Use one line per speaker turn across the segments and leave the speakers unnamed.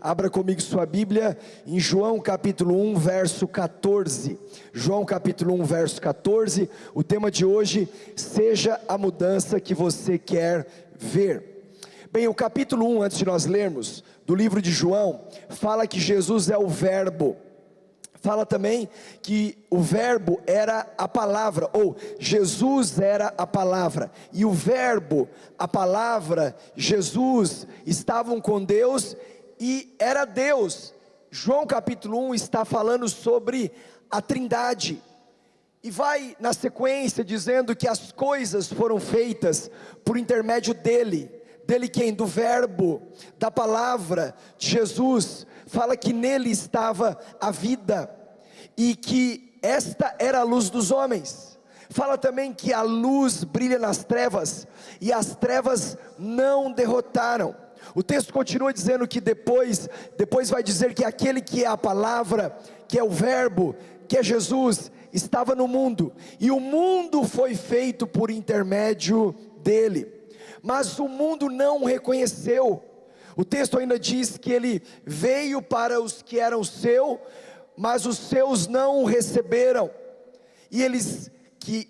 Abra comigo sua Bíblia em João capítulo 1, verso 14. João capítulo 1, verso 14. O tema de hoje: seja a mudança que você quer ver. Bem, o capítulo 1, antes de nós lermos, do livro de João, fala que Jesus é o Verbo. Fala também que o Verbo era a palavra, ou Jesus era a palavra, e o Verbo, a palavra, Jesus, estavam com Deus e era Deus. João capítulo 1 está falando sobre a Trindade, e vai na sequência dizendo que as coisas foram feitas por intermédio dele. Dele quem? Do Verbo, da palavra de Jesus. Fala que nele estava a vida, e que esta era a luz dos homens. Fala também que a luz brilha nas trevas, e as trevas não derrotaram. O texto continua dizendo que depois vai dizer que aquele que é a palavra, que é o Verbo, que é Jesus, estava no mundo, e o mundo foi feito por intermédio dele, mas o mundo não o reconheceu. O texto ainda diz que ele veio para os que eram seus, mas os seus não o receberam, e eles que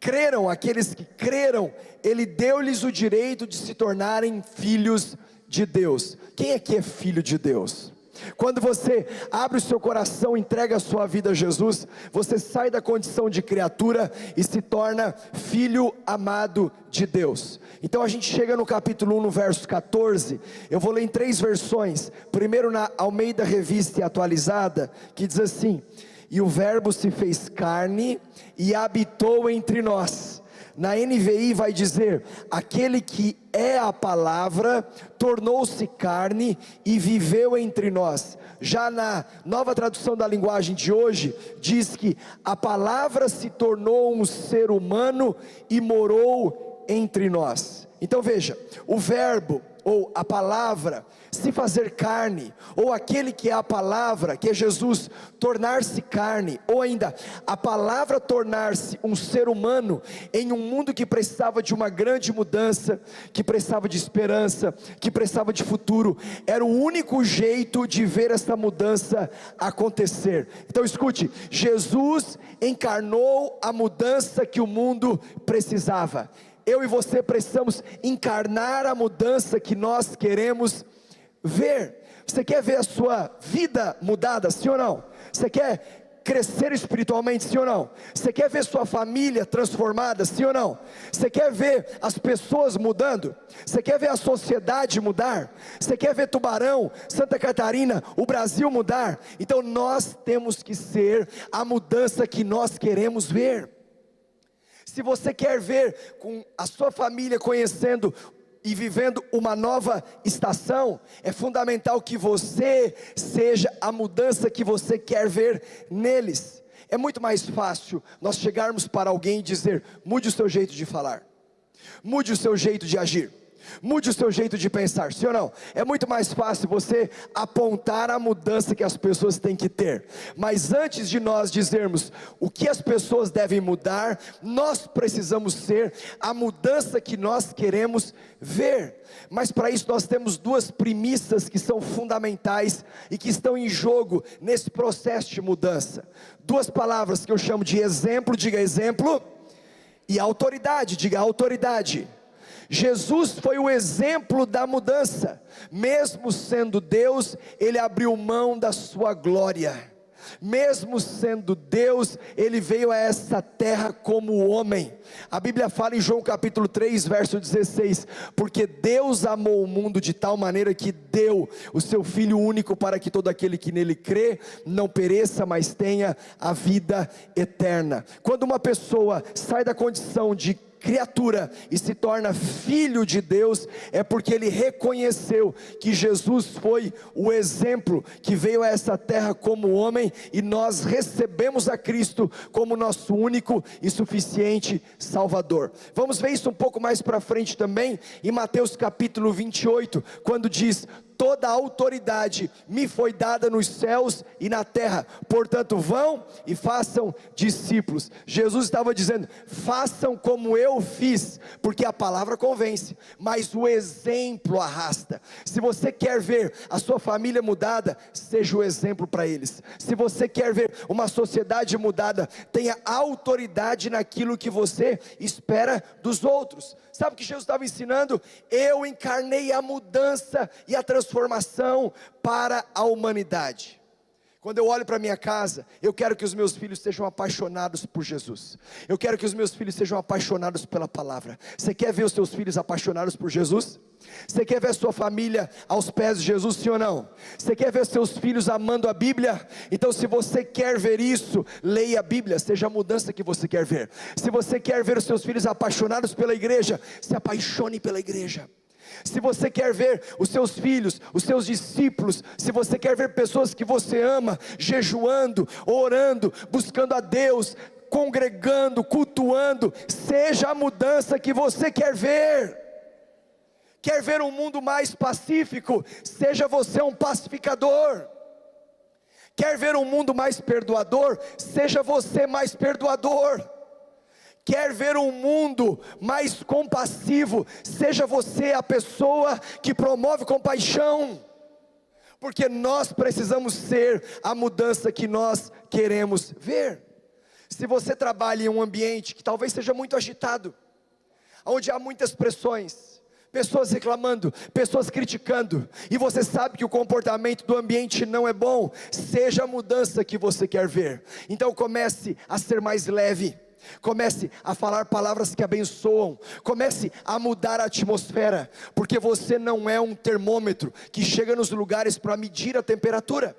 creram, aqueles que creram, ele deu-lhes o direito de se tornarem filhos de Deus. Quem aqui é filho de Deus? Quando você abre o seu coração, entrega a sua vida a Jesus, você sai da condição de criatura e se torna filho amado de Deus. Então a gente chega no capítulo 1, no verso 14, eu vou ler em 3 versões. Primeiro na Almeida Revista e Atualizada, que diz assim: e o Verbo se fez carne e habitou entre nós. Na NVI vai dizer: aquele que é a palavra tornou-se carne e viveu entre nós. Já na Nova Tradução da Linguagem de hoje, diz que a palavra se tornou um ser humano e morou entre nós. Então veja, o Verbo, ou a palavra, se fazer carne, ou aquele que é a palavra, que é Jesus, tornar-se carne, ou ainda, a palavra tornar-se um ser humano, em um mundo que precisava de uma grande mudança, que precisava de esperança, que precisava de futuro, era o único jeito de ver essa mudança acontecer. Então escute, Jesus encarnou a mudança que o mundo precisava. Eu e você precisamos encarnar a mudança que nós queremos ver. Você quer ver a sua vida mudada, sim ou não? Você quer crescer espiritualmente, sim ou não? Você quer ver sua família transformada, sim ou não? Você quer ver as pessoas mudando? Você quer ver a sociedade mudar? Você quer ver Tubarão, Santa Catarina, o Brasil mudar? Então nós temos que ser a mudança que nós queremos ver. Se você quer ver com a sua família conhecendo e vivendo uma nova estação, é fundamental que você seja a mudança que você quer ver neles. É muito mais fácil nós chegarmos para alguém e dizer: mude o seu jeito de falar, mude o seu jeito de agir, mude o seu jeito de pensar, sim ou não? É muito mais fácil você apontar a mudança que as pessoas têm que ter. Mas antes de nós dizermos o que as pessoas devem mudar, nós precisamos ser a mudança que nós queremos ver. Mas para isso nós temos 2 premissas que são fundamentais e que estão em jogo nesse processo de mudança. 2 palavras que eu chamo de exemplo, diga exemplo, e autoridade, diga autoridade. Jesus foi o exemplo da mudança. Mesmo sendo Deus, ele abriu mão da sua glória. Mesmo sendo Deus, ele veio a essa terra como homem. A Bíblia fala em João capítulo 3, verso 16: porque Deus amou o mundo de tal maneira que deu o seu Filho único, para que todo aquele que nele crê não pereça, mas tenha a vida eterna. Quando uma pessoa sai da condição de criatura e se torna filho de Deus, é porque ele reconheceu que Jesus foi o exemplo que veio a essa terra como homem, e nós recebemos a Cristo como nosso único e suficiente Salvador. Vamos ver isso um pouco mais para frente também, em Mateus capítulo 28, quando diz: toda a autoridade me foi dada nos céus e na terra, portanto vão e façam discípulos. Jesus estava dizendo, façam como eu fiz, porque a palavra convence, mas o exemplo arrasta. Se você quer ver a sua família mudada, seja o exemplo para eles. Se você quer ver uma sociedade mudada, tenha autoridade naquilo que você espera dos outros. Sabe o que Jesus estava ensinando? Eu encarnei a mudança e a transformação para a humanidade. Quando eu olho para minha casa, eu quero que os meus filhos sejam apaixonados por Jesus. Eu quero que os meus filhos sejam apaixonados pela palavra. Você quer ver os seus filhos apaixonados por Jesus? Você quer ver a sua família aos pés de Jesus, sim ou não? Você quer ver seus filhos amando a Bíblia? Então, se você quer ver isso, leia a Bíblia, seja a mudança que você quer ver. Se você quer ver os seus filhos apaixonados pela igreja, se apaixone pela igreja. Se você quer ver os seus filhos, os seus discípulos, se você quer ver pessoas que você ama, jejuando, orando, buscando a Deus, congregando, cultuando, seja a mudança que você quer ver. Quer ver um mundo mais pacífico? Seja você um pacificador. Quer ver um mundo mais perdoador? Seja você mais perdoador. Quer ver um mundo mais compassivo? Seja você a pessoa que promove compaixão, porque nós precisamos ser a mudança que nós queremos ver. Se você trabalha em um ambiente que talvez seja muito agitado, onde há muitas pressões, pessoas reclamando, pessoas criticando, e você sabe que o comportamento do ambiente não é bom, seja a mudança que você quer ver. Então comece a ser mais leve, comece a falar palavras que abençoam, comece a mudar a atmosfera, porque você não é um termômetro que chega nos lugares para medir a temperatura,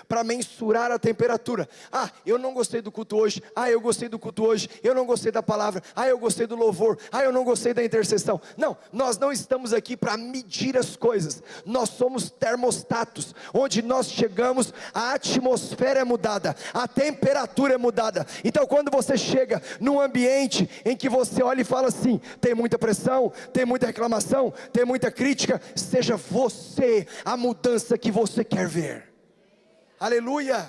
para mensurar a temperatura. Ah, eu não gostei do culto hoje. Ah, eu gostei do culto hoje. Eu não gostei da palavra. Ah, eu gostei do louvor. Ah, eu não gostei da intercessão. Não, nós não estamos aqui para medir as coisas. Nós somos termostatos. Onde nós chegamos, a atmosfera é mudada, a temperatura é mudada. Então quando você chega num ambiente em que você olha e fala assim, tem muita pressão, tem muita reclamação, tem muita crítica, seja você a mudança que você quer ver. Aleluia!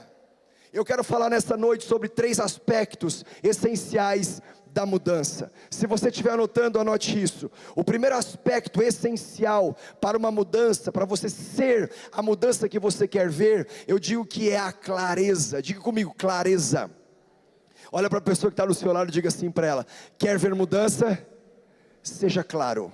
Eu quero falar nessa noite sobre 3 aspectos essenciais da mudança. Se você estiver anotando, anote isso. O primeiro aspecto essencial para uma mudança, para você ser a mudança que você quer ver, eu digo que é a clareza. Diga comigo, clareza. Olha para a pessoa que está no seu lado e diga assim para ela: quer ver mudança? Seja claro,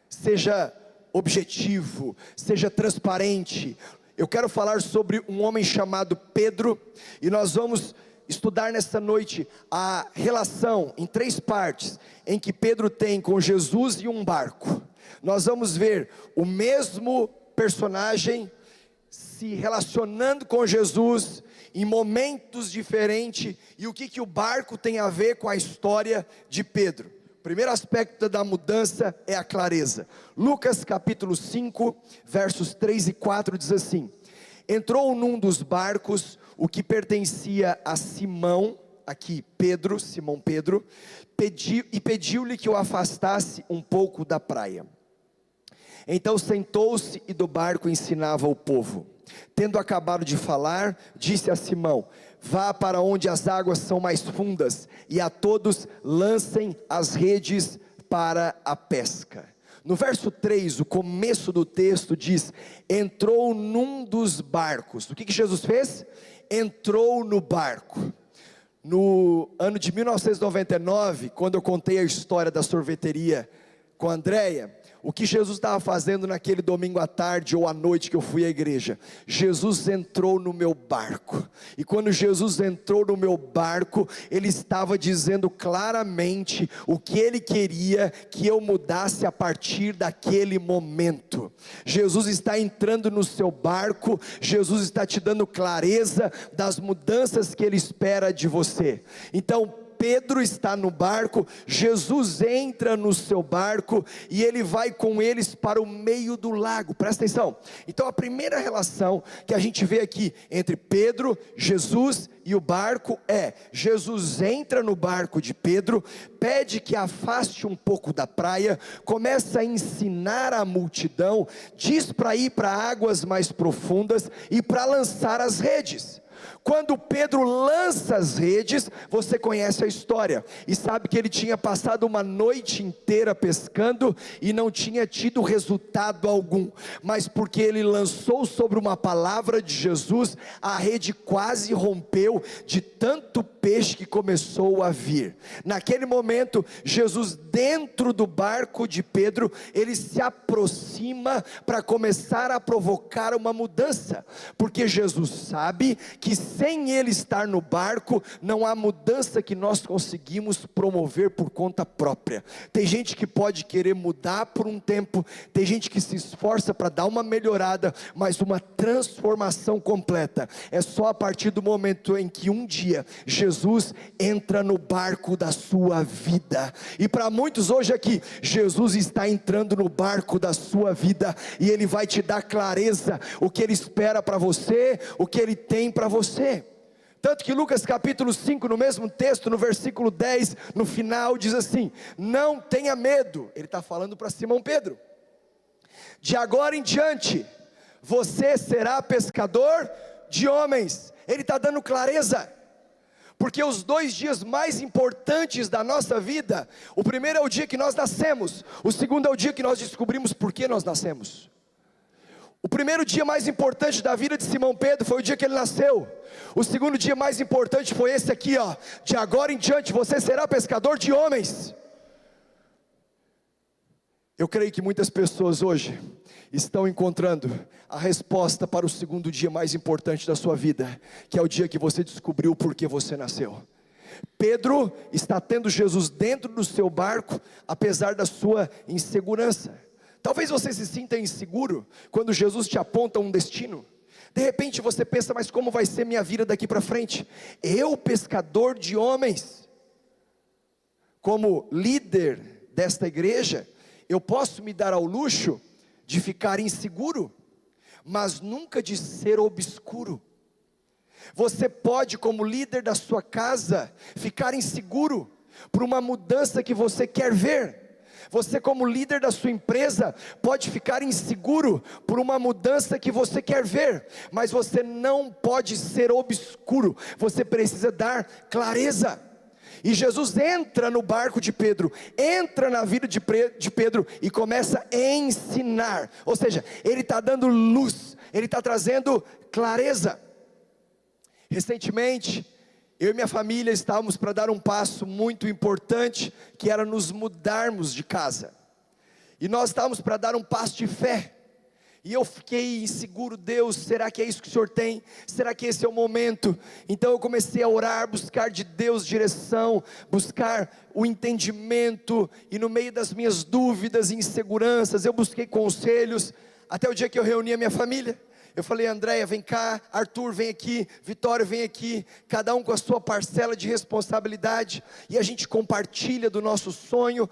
seja objetivo, seja transparente. Eu quero falar sobre um homem chamado Pedro, e nós vamos estudar nessa noite a relação em 3 partes, em que Pedro tem com Jesus e um barco. Nós vamos ver o mesmo personagem se relacionando com Jesus em momentos diferentes, e o que o barco tem a ver com a história de Pedro. O primeiro aspecto da mudança é a clareza. Lucas capítulo 5, versos 3 e 4 diz assim: entrou num dos barcos, o que pertencia a Simão, aqui Pedro, Simão Pedro, pediu-lhe que o afastasse um pouco da praia. Então sentou-se e do barco ensinava o povo. Tendo acabado de falar, disse a Simão: vá para onde as águas são mais fundas, e a todos lancem as redes para a pesca. No verso 3, o começo do texto diz: entrou num dos barcos. O que Jesus fez? Entrou no barco. No ano de 1999, quando eu contei a história da sorveteria com a Andréia, o que Jesus estava fazendo naquele domingo à tarde ou à noite que eu fui à igreja? Jesus entrou no meu barco, e quando Jesus entrou no meu barco, Ele estava dizendo claramente o que Ele queria que eu mudasse a partir daquele momento. Jesus está entrando no seu barco, Jesus está te dando clareza das mudanças que Ele espera de você. Então Pedro está no barco, Jesus entra no seu barco, e ele vai com eles para o meio do lago. Presta atenção. Então a primeira relação que a gente vê aqui entre Pedro, Jesus e o barco é: Jesus entra no barco de Pedro, pede que afaste um pouco da praia, começa a ensinar a multidão, diz para ir para águas mais profundas e para lançar as redes. Quando Pedro lança as redes, você conhece a história, e sabe que ele tinha passado uma noite inteira pescando, e não tinha tido resultado algum, mas porque ele lançou sobre uma palavra de Jesus, a rede quase rompeu, de tanto peixe que começou a vir. Naquele momento, Jesus dentro do barco de Pedro, ele se aproxima para começar a provocar uma mudança, porque Jesus sabe que sem ele estar no barco, não há mudança que nós conseguimos promover por conta própria. Tem gente que pode querer mudar por um tempo, tem gente que se esforça para dar uma melhorada, mas uma transformação completa é só a partir do momento em que um dia Jesus entra no barco da sua vida. E para muitos hoje aqui, Jesus está entrando no barco da sua vida, e Ele vai te dar clareza, o que Ele espera para você, o que Ele tem para você. Tanto que Lucas capítulo 5, no mesmo texto, no versículo 10, no final diz assim: não tenha medo. Ele está falando para Simão Pedro: de agora em diante, você será pescador de homens. Ele está dando clareza, porque os 2 dias mais importantes da nossa vida, o primeiro é o dia que nós nascemos, o segundo é o dia que nós descobrimos por que nós nascemos. O primeiro dia mais importante da vida de Simão Pedro foi o dia que ele nasceu. O segundo dia mais importante foi esse aqui, ó: de agora em diante você será pescador de homens. Eu creio que muitas pessoas hoje estão encontrando a resposta para o segundo dia mais importante da sua vida, que é o dia que você descobriu por que você nasceu. Pedro está tendo Jesus dentro do seu barco, apesar da sua insegurança. Talvez você se sinta inseguro quando Jesus te aponta um destino. De repente você pensa: mas como vai ser minha vida daqui para frente? Eu, pescador de homens, como líder desta igreja, eu posso me dar ao luxo de ficar inseguro, mas nunca de ser obscuro. Você pode, como líder da sua casa, ficar inseguro por uma mudança que você quer ver. Você, como líder da sua empresa, pode ficar inseguro por uma mudança que você quer ver, mas você não pode ser obscuro, você precisa dar clareza. E Jesus entra no barco de Pedro, entra na vida de Pedro e começa a ensinar, ou seja, ele está dando luz, ele está trazendo clareza. Recentemente, eu e minha família estávamos para dar um passo muito importante, que era nos mudarmos de casa, e nós estávamos para dar um passo de fé, e eu fiquei inseguro: Deus, será que é isso que o Senhor tem? Será que esse é o momento? Então eu comecei a orar, buscar de Deus direção, buscar o entendimento, e no meio das minhas dúvidas e inseguranças, eu busquei conselhos, até o dia que eu reuni a minha família. Eu falei: Andréia, vem cá, Arthur, vem aqui, Vitória, vem aqui, cada um com a sua parcela de responsabilidade, e a gente compartilha do nosso sonho,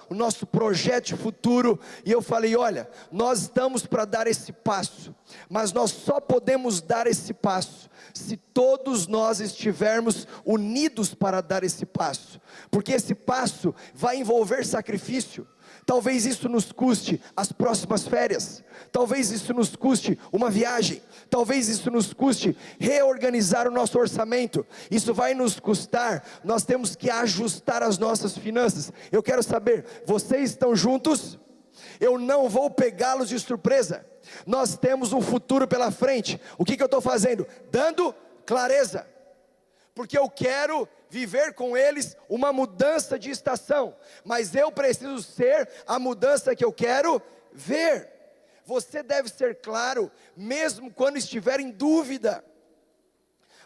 o nosso projeto futuro. E eu falei: olha, nós estamos para dar esse passo, mas nós só podemos dar esse passo se todos nós estivermos unidos para dar esse passo, porque esse passo vai envolver sacrifício. Talvez isso nos custe as próximas férias, talvez isso nos custe uma viagem, talvez isso nos custe reorganizar o nosso orçamento, isso vai nos custar, nós temos que ajustar as nossas finanças. Eu quero saber, vocês estão juntos? Eu não vou pegá-los de surpresa, nós temos um futuro pela frente. O que eu estou fazendo? Dando clareza, porque eu quero viver com eles uma mudança de estação, mas eu preciso ser a mudança que eu quero ver. Você deve ser claro, mesmo quando estiver em dúvida.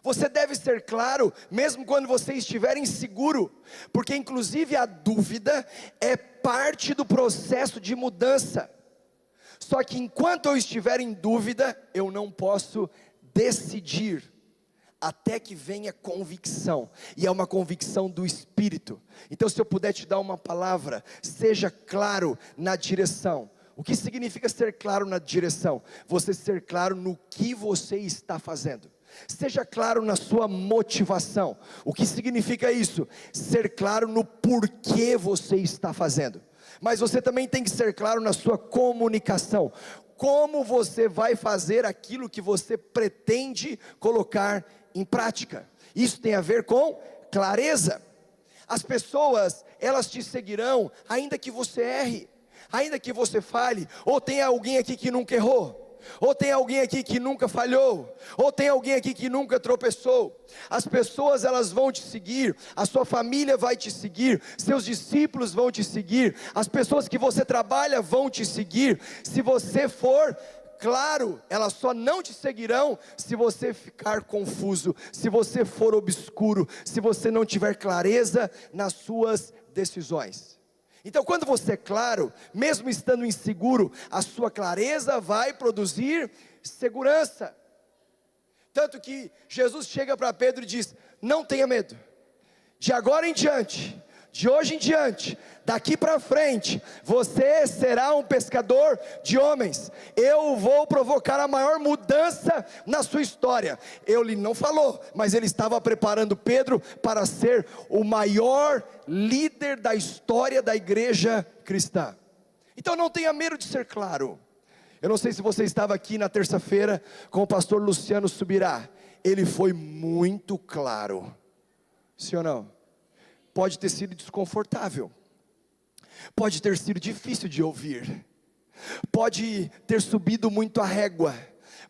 Você deve ser claro, mesmo quando você estiver inseguro, porque inclusive a dúvida é parte do processo de mudança. Só que enquanto eu estiver em dúvida, eu não posso decidir, até que venha convicção, e é uma convicção do Espírito. Então, se eu puder te dar uma palavra, seja claro na direção. O que significa ser claro na direção? Você ser claro no que você está fazendo. Seja claro na sua motivação. O que significa isso? Ser claro no porquê você está fazendo. Mas você também tem que ser claro na sua comunicação. Como você vai fazer aquilo que você pretende colocar em prática. Isso tem a ver com clareza. As pessoas, elas te seguirão, ainda que você erre, ainda que você falhe. Ou tem alguém aqui que nunca errou, ou tem alguém aqui que nunca falhou, ou tem alguém aqui que nunca tropeçou. As pessoas, elas vão te seguir, a sua família vai te seguir, seus discípulos vão te seguir, as pessoas que você trabalha vão te seguir. Se você for claro, elas só não te seguirão se você ficar confuso, se você for obscuro, se você não tiver clareza nas suas decisões. Então, quando você é claro, mesmo estando inseguro, a sua clareza vai produzir segurança. Tanto que Jesus chega para Pedro e diz: não tenha medo, de agora em diante, de hoje em diante, daqui para frente, você será um pescador de homens. Eu vou provocar a maior mudança na sua história. Ele não falou, mas ele estava preparando Pedro para ser o maior líder da história da igreja cristã. Então não tenha medo de ser claro. Eu não sei se você estava aqui na terça-feira com o pastor Luciano Subirá. Ele foi muito claro, sim ou não? Pode ter sido desconfortável, pode ter sido difícil de ouvir, pode ter subido muito a régua,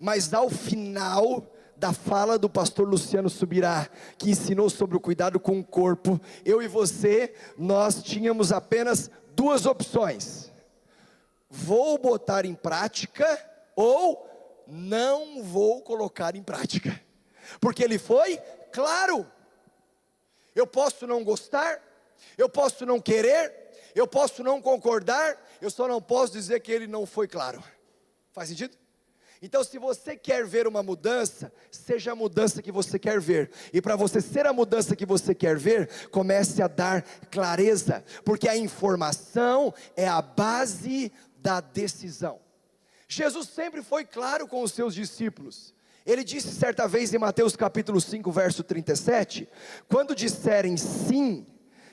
mas ao final da fala do pastor Luciano Subirá, que ensinou sobre o cuidado com o corpo, eu e você, nós tínhamos apenas duas opções: vou botar em prática ou não vou colocar em prática, porque ele foi claro. Eu posso não gostar, eu posso não querer, eu posso não concordar, eu só não posso dizer que ele não foi claro. Faz sentido? Então, se você quer ver uma mudança, seja a mudança que você quer ver. E para você ser a mudança que você quer ver, comece a dar clareza, porque a informação é a base da decisão. Jesus sempre foi claro com os seus discípulos. Ele disse certa vez em Mateus capítulo 5, verso 37, quando disserem sim,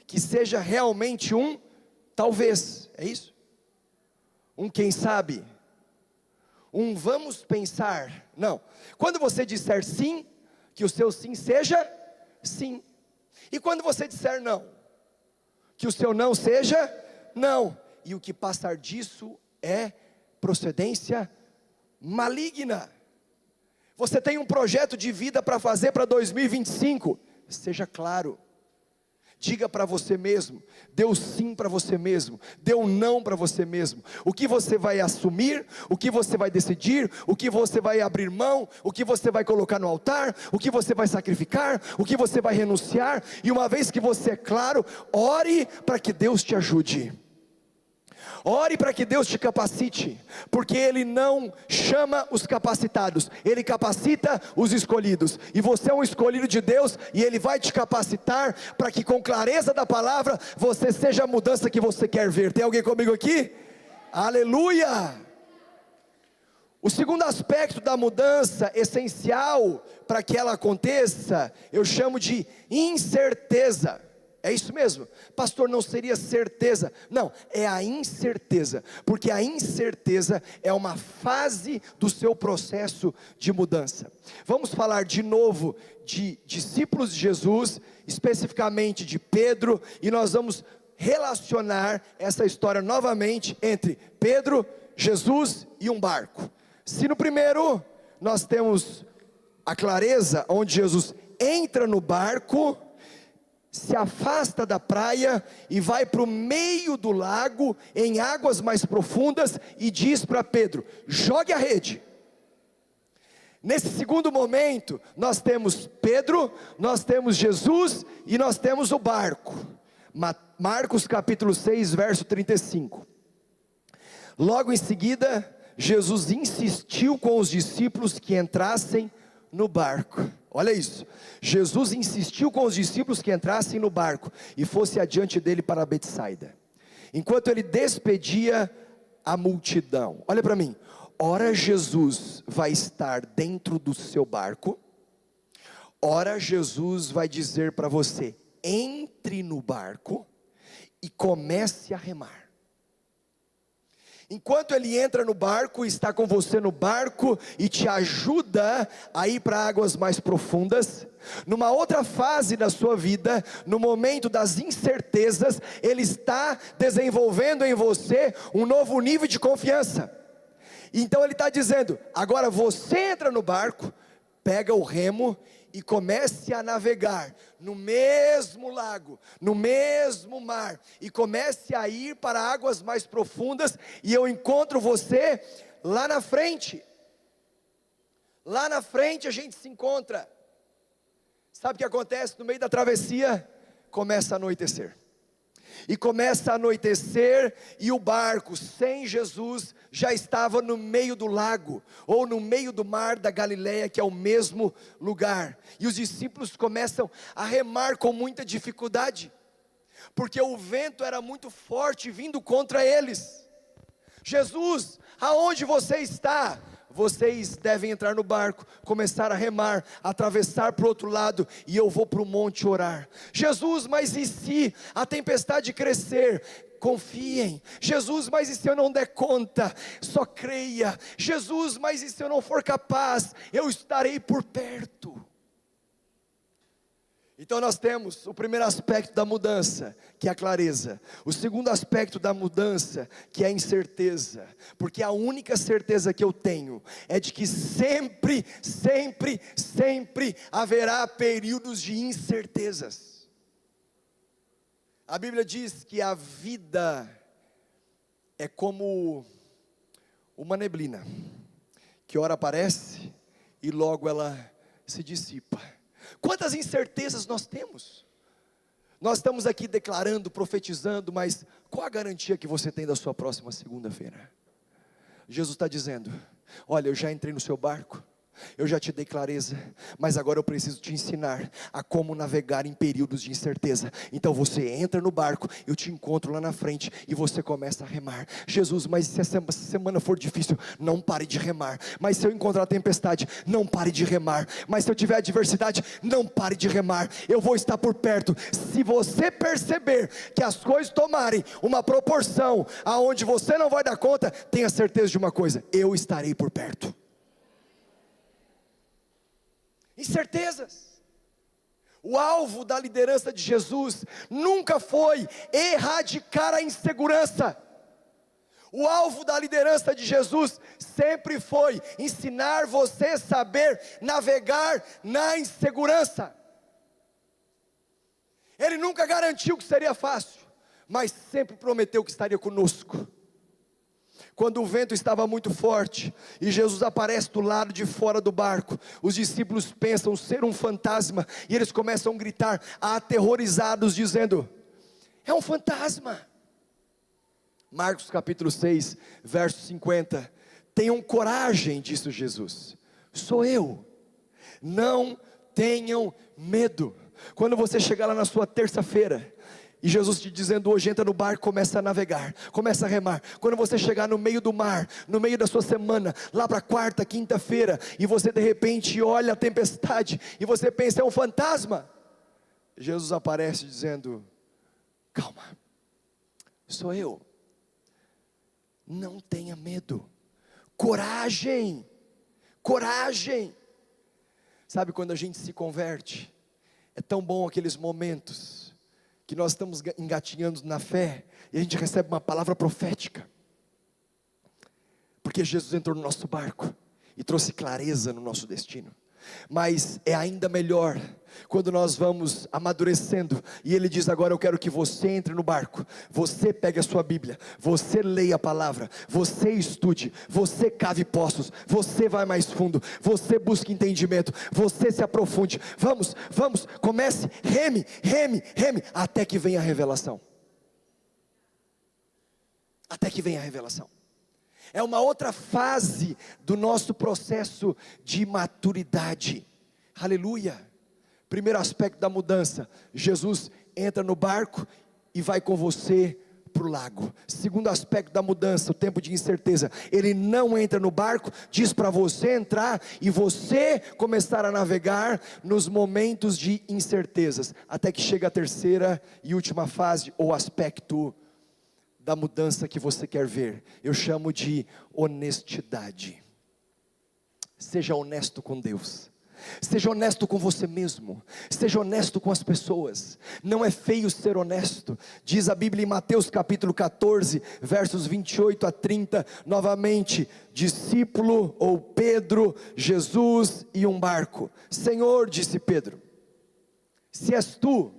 que seja realmente um talvez, é isso? Um quem sabe? Um vamos pensar? Não, quando você disser sim, que o seu sim seja sim. E quando você disser não, que o seu não seja não. E o que passar disso é procedência maligna. Você tem um projeto de vida para fazer para 2025, seja claro, diga para você mesmo, dê o sim para você mesmo, dê o não para você mesmo, o que você vai assumir, o que você vai decidir, o que você vai abrir mão, o que você vai colocar no altar, o que você vai sacrificar, o que você vai renunciar. E uma vez que você é claro, ore para que Deus te ajude. Ore para que Deus te capacite, porque Ele não chama os capacitados, Ele capacita os escolhidos, e você é um escolhido de Deus, e Ele vai te capacitar, para que com clareza da palavra, você seja a mudança que você quer ver. Tem alguém comigo aqui? Aleluia! O segundo aspecto da mudança, essencial para que ela aconteça, eu chamo de incerteza. É isso mesmo, pastor, não seria certeza? Não, é a incerteza, porque a incerteza é uma fase do seu processo de mudança. Vamos falar de novo de discípulos de Jesus, especificamente de Pedro, e nós vamos relacionar essa história novamente entre Pedro, Jesus e um barco. Se no primeiro nós temos a clareza, onde Jesus entra no barco, se afasta da praia e vai para o meio do lago, em águas mais profundas, e diz para Pedro: jogue a rede. Nesse segundo momento, nós temos Pedro, nós temos Jesus e nós temos o barco. Marcos capítulo 6, verso 35. Logo em seguida, Jesus insistiu com os discípulos que entrassem no barco. Olha isso, Jesus insistiu com os discípulos que entrassem no barco e fosse adiante dele para Betsaida, enquanto ele despedia a multidão. Olha para mim, ora Jesus vai estar dentro do seu barco, Ora, Jesus vai dizer para você: entre no barco e comece a remar. Enquanto ele entra no barco, está com você no barco e te ajuda a ir para águas mais profundas, numa outra fase da sua vida, no momento das incertezas, ele está desenvolvendo em você um novo nível de confiança. Então ele está dizendo: agora você entra no barco, pega o remo e comece a navegar no mesmo lago, no mesmo mar, e comece a ir para águas mais profundas, e eu encontro você lá na frente. Lá na frente a gente se encontra. Sabe o que acontece? No meio da travessia, começa a anoitecer. E começa a anoitecer, e o barco sem Jesus já estava no meio do lago, ou no meio do mar da Galileia, que é o mesmo lugar. E os discípulos começam a remar com muita dificuldade, porque o vento era muito forte vindo contra eles. Jesus, aonde você está? Vocês devem entrar no barco, começar a remar, atravessar para o outro lado, e eu vou para o monte orar. Jesus, mas e se a tempestade crescer? Confiem. Jesus, mas e se eu não der conta? Só creia. Jesus, mas e se eu não for capaz? Eu estarei por perto. Então nós temos o primeiro aspecto da mudança, que é a clareza. O segundo aspecto da mudança, que é a incerteza. Porque a única certeza que eu tenho é de que sempre, sempre, sempre haverá períodos de incertezas. A Bíblia diz que a vida é como uma neblina, que ora aparece e logo ela se dissipa. Quantas incertezas nós temos? Nós estamos aqui declarando, profetizando, mas qual a garantia que você tem da sua próxima segunda-feira? Jesus está dizendo: olha, eu já entrei no seu barco, eu já te dei clareza, mas agora eu preciso te ensinar a como navegar em períodos de incerteza. Então você entra no barco, eu te encontro lá na frente e você começa a remar. Jesus, mas se essa semana for difícil, não pare de remar. Mas se eu encontrar tempestade, não pare de remar. Mas se eu tiver adversidade, não pare de remar. Eu vou estar por perto. Se você perceber que as coisas tomarem uma proporção aonde você não vai dar conta, tenha certeza de uma coisa: eu estarei por perto. Incertezas. O alvo da liderança de Jesus nunca foi erradicar a insegurança. O alvo da liderança de Jesus sempre foi ensinar você a saber navegar na insegurança. Ele nunca garantiu que seria fácil, mas sempre prometeu que estaria conosco. Quando o vento estava muito forte e Jesus aparece do lado de fora do barco, os discípulos pensam ser um fantasma e eles começam a gritar, aterrorizados, dizendo: é um fantasma. Marcos capítulo 6, verso 50, tenham coragem, disse Jesus, sou eu, não tenham medo. Quando você chegar lá na sua terça-feira, e Jesus te dizendo hoje, entra no barco, começa a navegar, começa a remar. Quando você chegar no meio do mar, no meio da sua semana, lá para quarta, quinta-feira, e você de repente olha a tempestade, e você pensa, é um fantasma. Jesus aparece dizendo, calma, sou eu, não tenha medo, coragem, coragem. Sabe quando a gente se converte, é tão bom aqueles momentos que nós estamos engatinhando na fé, e a gente recebe uma palavra profética, porque Jesus entrou no nosso barco, e trouxe clareza no nosso destino. Mas é ainda melhor, quando nós vamos amadurecendo, e Ele diz agora, eu quero que você entre no barco, você pegue a sua Bíblia, você leia a palavra, você estude, você cave poços, você vai mais fundo, você busque entendimento, você se aprofunde, vamos, comece, reme, até que venha a revelação, até que venha a revelação. É uma outra fase do nosso processo de maturidade. Aleluia. Primeiro aspecto da mudança, Jesus entra no barco e vai com você para o lago. Segundo aspecto da mudança, o tempo de incerteza. Ele não entra no barco, diz para você entrar e você começar a navegar nos momentos de incertezas, até que chega a terceira e última fase, ou aspecto da mudança que você quer ver. Eu chamo de honestidade. Seja honesto com Deus. Seja honesto com você mesmo. Seja honesto com as pessoas. Não é feio ser honesto. Diz a Bíblia em Mateus capítulo 14, versos 28 a 30. Novamente, discípulo ou Pedro, Jesus e um barco. Senhor, disse Pedro, se és tu,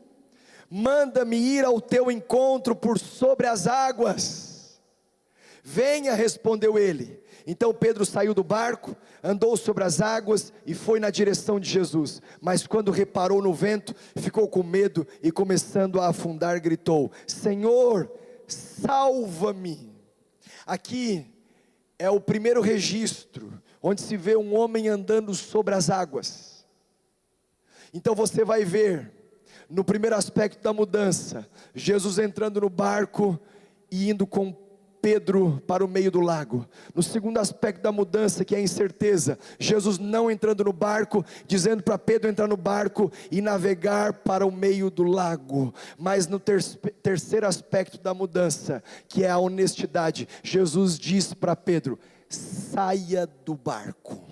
manda-me ir ao teu encontro por sobre as águas. Venha, respondeu ele. Então Pedro saiu do barco, andou sobre as águas e foi na direção de Jesus. Mas quando reparou no vento, ficou com medo e começando a afundar, gritou: Senhor, salva-me. Aqui é o primeiro registro, onde se vê um homem andando sobre as águas. Então você vai ver, no primeiro aspecto da mudança, Jesus entrando no barco e indo com Pedro para o meio do lago. No segundo aspecto da mudança, que é a incerteza, Jesus não entrando no barco, dizendo para Pedro entrar no barco e navegar para o meio do lago. Mas no terceiro aspecto da mudança, que é a honestidade, Jesus diz para Pedro: saia do barco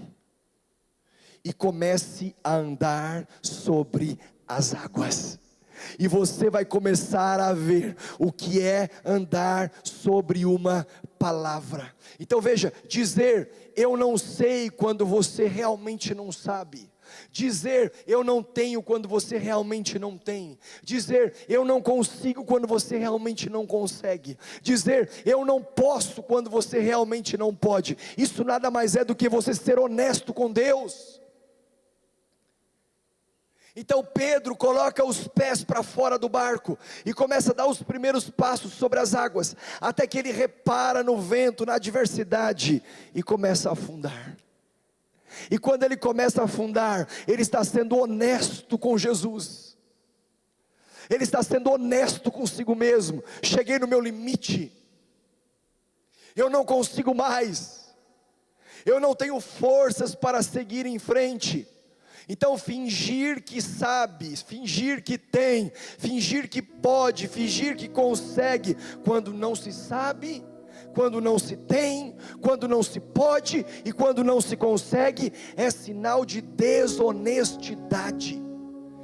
e comece a andar sobre as águas. E você vai começar a ver o que é andar sobre uma palavra. Então veja, dizer eu não sei quando você realmente não sabe. Dizer eu não tenho quando você realmente não tem. Dizer eu não consigo quando você realmente não consegue. Dizer eu não posso quando você realmente não pode. Isso nada mais é do que você ser honesto com Deus. Então Pedro coloca os pés para fora do barco e começa a dar os primeiros passos sobre as águas, até que ele repara no vento, na adversidade, e começa a afundar. E quando ele começa a afundar, ele está sendo honesto com Jesus. Ele está sendo honesto consigo mesmo. Cheguei no meu limite. Eu não consigo mais. Eu não tenho forças para seguir em frente. Então fingir que sabe, fingir que tem, fingir que pode, fingir que consegue, quando não se sabe, quando não se tem, quando não se pode e quando não se consegue, é sinal de desonestidade.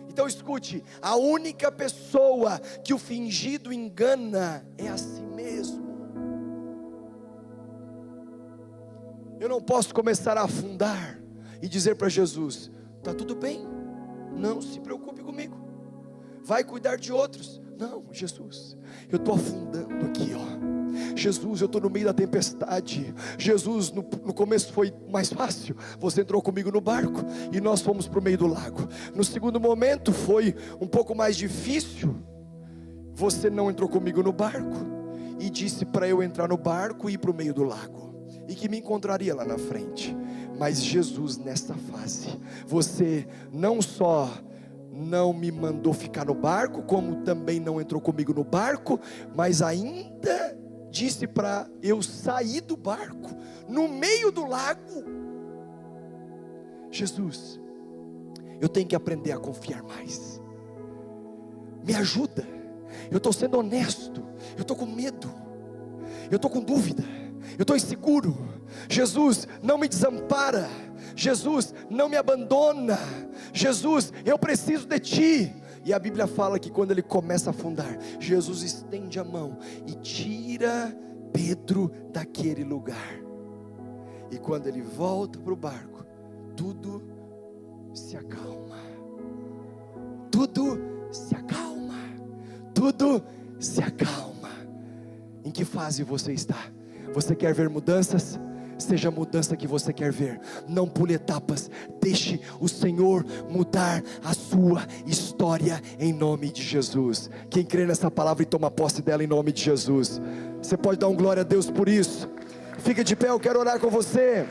Então escute, a única pessoa que o fingido engana é a si mesmo. Eu não posso começar a afundar e dizer para Jesus: está tudo bem, não se preocupe comigo, vai cuidar de outros. Não, Jesus, eu estou afundando aqui, ó. Jesus, eu estou no meio da tempestade. Jesus, no começo foi mais fácil, você entrou comigo no barco e nós fomos para o meio do lago. No segundo momento foi um pouco mais difícil, você não entrou comigo no barco e disse para eu entrar no barco e ir para o meio do lago, e que me encontraria lá na frente. Mas Jesus, nessa fase, você não só não me mandou ficar no barco, como também não entrou comigo no barco, mas ainda disse para eu sair do barco, no meio do lago. Jesus, eu tenho que aprender a confiar mais. Me ajuda, eu estou sendo honesto, eu estou com medo, eu estou com dúvida, eu estou inseguro. Jesus, não me desampara. Jesus, não me abandona. Jesus, eu preciso de Ti. E a Bíblia fala que quando ele começa a afundar, Jesus estende a mão e tira Pedro daquele lugar. E quando ele volta para o barco, tudo se acalma. Tudo se acalma. Tudo se acalma. Em que fase você está? Você quer ver mudanças? Seja a mudança que você quer ver. Não pule etapas. Deixe o Senhor mudar a sua história em nome de Jesus. Quem crê nessa palavra e toma posse dela em nome de Jesus, você pode dar um glória a Deus por isso. Fica de pé, eu quero orar com você.